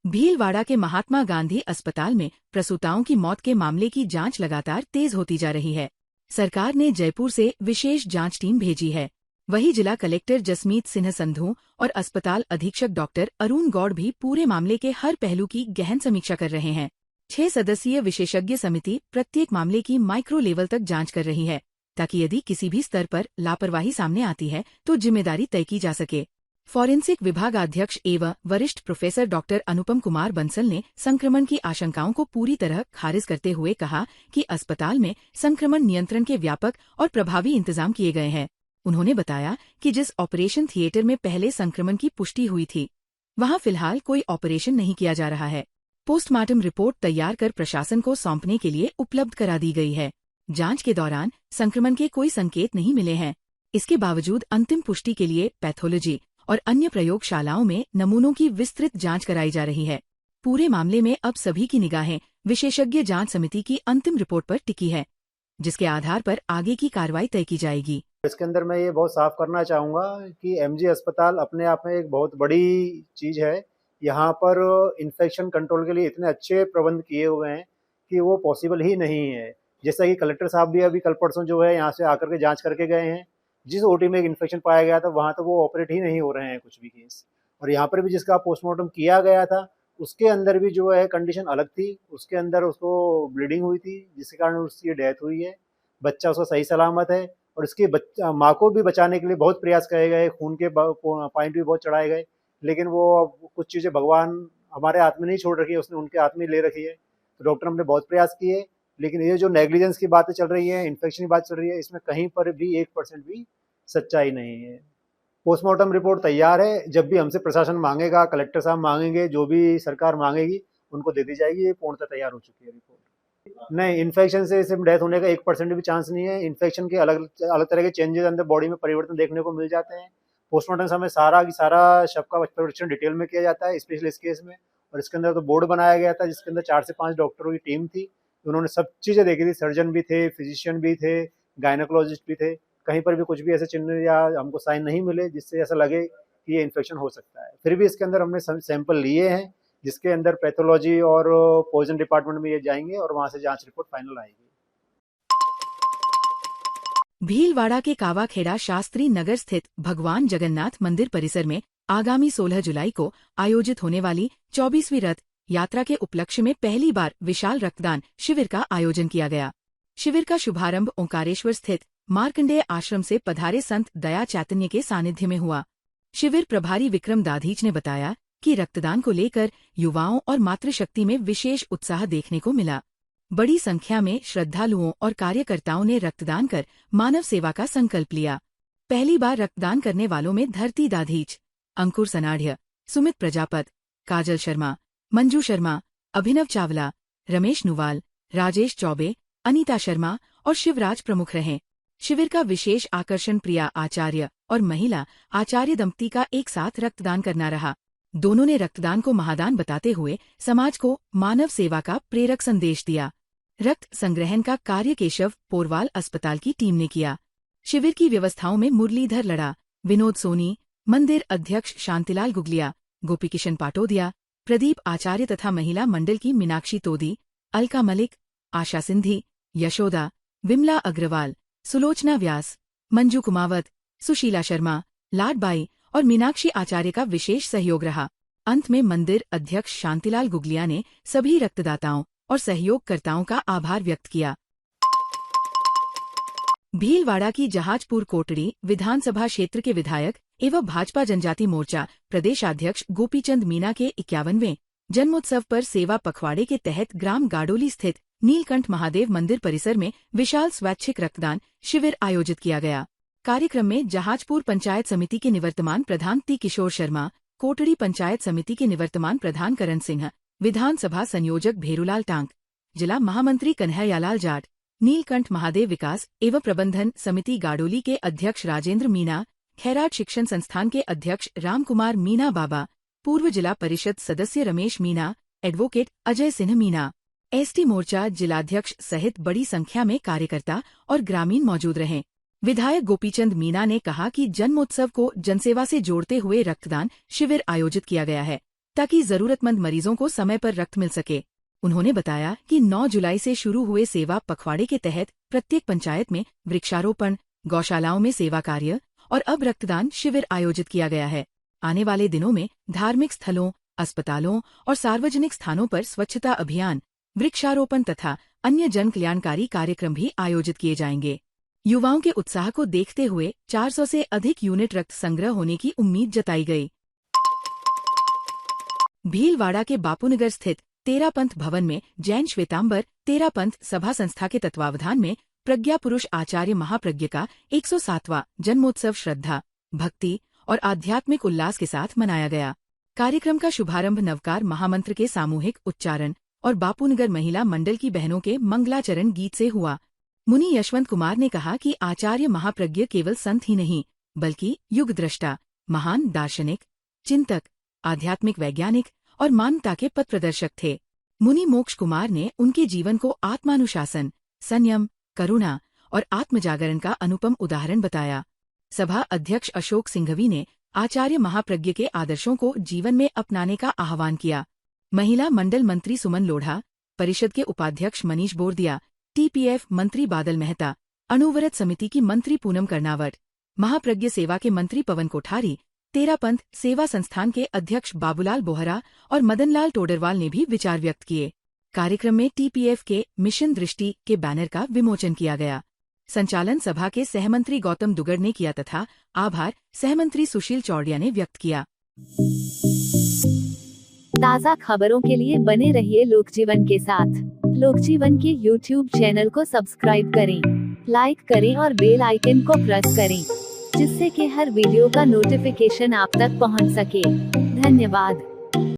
भीलवाड़ा के महात्मा गांधी अस्पताल में प्रसूताओं की मौत के मामले की जांच लगातार तेज होती जा रही है। सरकार ने जयपुर से विशेष जांच टीम भेजी है। वहीं जिला कलेक्टर जसमीत सिन्हा संधू और अस्पताल अधीक्षक डॉक्टर अरुण गौड़ भी पूरे मामले के हर पहलू की गहन समीक्षा कर रहे हैं। 6 सदस्यीय विशेषज्ञ समिति प्रत्येक मामले की माइक्रो लेवल तक जांच कर रही है, ताकि यदि किसी भी स्तर पर लापरवाही सामने आती है तो जिम्मेदारी तय की जा सके। फॉरेंसिक विभागाध्यक्ष एवं वरिष्ठ प्रोफेसर डॉक्टर अनुपम कुमार बंसल ने संक्रमण की आशंकाओं को पूरी तरह खारिज करते हुए कहा कि अस्पताल में संक्रमण नियंत्रण के व्यापक और प्रभावी इंतजाम किए गए हैं। उन्होंने बताया कि जिस ऑपरेशन थिएटर में पहले संक्रमण की पुष्टि हुई थी, वहां फिलहाल कोई ऑपरेशन नहीं किया जा रहा है। पोस्टमार्टम रिपोर्ट तैयार कर प्रशासन को सौंपने के लिए उपलब्ध करा दी गई है। जांच के दौरान संक्रमण के कोई संकेत नहीं मिले हैं। इसके बावजूद अंतिम पुष्टि के लिए पैथोलॉजी और अन्य प्रयोगशालाओं में नमूनों की विस्तृत जांच कराई जा रही है। पूरे मामले में अब सभी की निगाहें विशेषज्ञ जांच समिति की अंतिम रिपोर्ट पर टिकी है, जिसके आधार पर आगे की कार्रवाई तय की जाएगी। इसके अंदर मैं ये बहुत साफ करना चाहूँगा कि एमजी अस्पताल अपने आप में एक बहुत बड़ी चीज़ है। यहाँ पर इन्फेक्शन कंट्रोल के लिए इतने अच्छे प्रबंध किए हुए हैं कि वो पॉसिबल ही नहीं है। जैसा कि कलेक्टर साहब भी अभी कल परसों जो है यहाँ से आकर के जांच करके गए हैं। जिस ओटी में एक इन्फेक्शन पाया गया था वहाँ तो वो ऑपरेट ही नहीं हो रहे हैं कुछ भी केस। और यहाँ पर भी जिसका पोस्टमार्टम किया गया था उसके अंदर भी जो है कंडीशन अलग थी। उसके अंदर उसको ब्लीडिंग हुई थी, जिसके कारण उसकी डेथ हुई है। बच्चा उसका सही सलामत है और इसके माँ को भी बचाने के लिए बहुत प्रयास किए गए, खून के पॉइंट भी बहुत चढ़ाए गए, लेकिन वो कुछ चीज़ें भगवान हमारे हाथ में नहीं छोड़ रखी है, उसने उनके हाथ में ले रखी है। तो डॉक्टर हमने बहुत प्रयास किए, लेकिन ये जो नेग्लिजेंस की बातें चल रही है, इन्फेक्शन की बात चल रही है, इसमें कहीं पर भी 1% भी सच्चाई नहीं है। पोस्टमार्टम रिपोर्ट तैयार है। जब भी हमसे प्रशासन मांगेगा, कलेक्टर साहब मांगेंगे, जो भी सरकार मांगेगी उनको दे दी जाएगी। ये पूर्णतः तैयार हो चुकी है रिपोर्ट। नहीं, इन्फेक्शन से सिर्फ डेथ होने का 1% भी चांस नहीं है। इन्फेक्शन के अलग अलग तरह के चेंजेस अंदर बॉडी में परिवर्तन देखने को मिल जाते हैं। पोस्टमार्टम समय सारा की सारा शव का परीक्षण डिटेल में किया जाता है, स्पेशली इस केस में। और इसके अंदर तो बोर्ड बनाया गया था जिसके अंदर 4 से 5 डॉक्टरों की टीम थी। उन्होंने सब चीज़ें देखी थी। सर्जन भी थे, फिजिशियन भी थे, गायनोकोलॉजिस्ट भी थे। कहीं पर भी कुछ भी ऐसे चिन्ह या हमको साइन नहीं मिले जिससे ऐसा लगे कि ये इन्फेक्शन हो सकता है। फिर भी इसके अंदर हमने सैंपल लिए हैं, जिसके अंदर पैथोलॉजी और पॉइजन डिपार्टमेंट में ये जाएंगे और वहां से जांच रिपोर्ट फाइनल आएगी। भीलवाड़ा के कावाखेड़ा शास्त्री नगर स्थित भगवान जगन्नाथ मंदिर परिसर में आगामी 16 जुलाई को आयोजित होने वाली 24वीं रथ यात्रा के उपलक्ष्य में पहली बार विशाल रक्तदान शिविर का आयोजन किया गया। शिविर का शुभारंभ ओंकारेश्वर स्थित मार्कंडेय आश्रम से पधारे संत दया चैतन्य के सानिध्य में हुआ। शिविर प्रभारी विक्रम दाधीच ने बताया कि रक्तदान को लेकर युवाओं और मातृशक्ति में विशेष उत्साह देखने को मिला। बड़ी संख्या में श्रद्धालुओं और कार्यकर्ताओं ने रक्तदान कर मानव सेवा का संकल्प लिया। पहली बार रक्तदान करने वालों में धरती दाधीच, अंकुर सनाढ़िया, सुमित प्रजापत, काजल शर्मा, मंजू शर्मा, अभिनव चावला, रमेश नुवाल, राजेश चौबे, अनीता शर्मा और शिवराज प्रमुख रहे। शिविर का विशेष आकर्षण प्रिया आचार्य और महिला आचार्य दंपति का एक साथ रक्तदान करना रहा। दोनों ने रक्तदान को महादान बताते हुए समाज को मानव सेवा का प्रेरक संदेश दिया। रक्त संग्रहण का कार्य केशव पोरवाल अस्पताल की टीम ने किया। शिविर की व्यवस्थाओं में मुरलीधर लड़ा, विनोद सोनी, मंदिर अध्यक्ष शांतिलाल गुगलिया, गोपीकिशन पाटोदिया, प्रदीप आचार्य तथा महिला मंडल की मीनाक्षी तोदी, अलका मलिक, आशा सिंधी, यशोदा, विमला अग्रवाल, सुलोचना व्यास, मंजू कुमावत, सुशीला शर्मा, लाडबाई और मीनाक्षी आचार्य का विशेष सहयोग रहा। अंत में मंदिर अध्यक्ष शांतिलाल गुगलिया ने सभी रक्तदाताओं और सहयोगकर्ताओं का आभार व्यक्त किया। भीलवाड़ा की जहाजपुर कोटड़ी विधानसभा क्षेत्र के विधायक एवं भाजपा जनजाति मोर्चा प्रदेशाध्यक्ष गोपीचंद मीना के 51वें जन्मोत्सव पर सेवा पखवाड़े के तहत ग्राम गाडोली स्थित नीलकंठ महादेव मंदिर परिसर में विशाल स्वैच्छिक रक्तदान शिविर आयोजित किया गया। कार्यक्रम में जहाजपुर पंचायत समिति के निवर्तमान प्रधान टी किशोर शर्मा, कोटड़ी पंचायत समिति के निवर्तमान प्रधान करण सिंह, विधानसभा संयोजक भेरूलाल टांक, जिला महामंत्री कन्हैयालाल जाट, नीलकंठ महादेव विकास एवं प्रबंधन समिति गाडोली के अध्यक्ष राजेंद्र मीना, खैराट शिक्षण संस्थान के अध्यक्ष रामकुमार मीना बाबा, पूर्व जिला परिषद सदस्य रमेश मीना, एडवोकेट अजय सिन्हा मीना, एसटी मोर्चा जिलाध्यक्ष सहित बड़ी संख्या में कार्यकर्ता और ग्रामीण मौजूद रहे। विधायक गोपीचंद मीना ने कहा कि जन्मोत्सव को जनसेवा से जोड़ते हुए रक्तदान शिविर आयोजित किया गया है ताकि जरूरतमंद मरीजों को समय पर रक्त मिल सके। उन्होंने बताया कि 9 जुलाई से शुरू हुए सेवा पखवाड़े के तहत प्रत्येक पंचायत में वृक्षारोपण, गौशालाओं में सेवा कार्य और अब रक्तदान शिविर आयोजित किया गया है। आने वाले दिनों में धार्मिक स्थलों, अस्पतालों और सार्वजनिक स्थानों पर स्वच्छता अभियान, वृक्षारोपण तथा अन्य जन कल्याणकारी कार्यक्रम भी आयोजित किए जाएंगे। युवाओं के उत्साह को देखते हुए 400 से अधिक यूनिट रक्त संग्रह होने की उम्मीद जताई गई। भीलवाड़ा के बापूनगर स्थित तेरापंथ भवन में जैन श्वेतांबर तेरापंथ सभा संस्था के तत्वावधान में प्रज्ञा पुरुष आचार्य महाप्रज्ञ का 107वां जन्मोत्सव श्रद्धा, भक्ति और आध्यात्मिक उल्लास के साथ मनाया गया। कार्यक्रम का शुभारंभ नवकार महामंत्र के सामूहिक उच्चारण और बापूनगर महिला मंडल की बहनों के मंगलाचरण गीत से हुआ। मुनि यशवंत कुमार ने कहा कि आचार्य महाप्रज्ञ केवल संत ही नहीं बल्कि युग द्रष्टा, महान दार्शनिक, चिंतक, आध्यात्मिक वैज्ञानिक और मानवता के पथ प्रदर्शक थे। मुनि मोक्ष कुमार ने उनके जीवन को आत्मानुशासन, संयम, करुणा और आत्मजागरण का अनुपम उदाहरण बताया। सभा अध्यक्ष अशोक सिंघवी ने आचार्य महाप्रज्ञ के आदर्शों को जीवन में अपनाने का आह्वान किया। महिला मंडल मंत्री सुमन लोढ़ा, परिषद के उपाध्यक्ष मनीष बोरदिया, टीपीएफ मंत्री बादल मेहता, अणुव्रत समिति की मंत्री पूनम कर्नावट, महाप्रज्ञ सेवा के मंत्री पवन कोठारी, तेरापंथ सेवा संस्थान के अध्यक्ष बाबूलाल बोहरा और मदनलाल टोडरवाल ने भी विचार व्यक्त किए। कार्यक्रम में टीपीएफ के मिशन दृष्टि के बैनर का विमोचन किया गया। संचालन सभा के सहमंत्री गौतम दुगड़ ने किया तथा आभार सहमंत्री सुशील चौड़िया ने व्यक्त किया। ताज़ा खबरों के लिए बने रहिए लोकजीवन के साथ। लोकजीवन के YouTube चैनल को सब्सक्राइब करें, लाइक करें और बेल आइकन को प्रेस करें, जिससे कि हर वीडियो का नोटिफिकेशन आप तक पहुंच सके। धन्यवाद।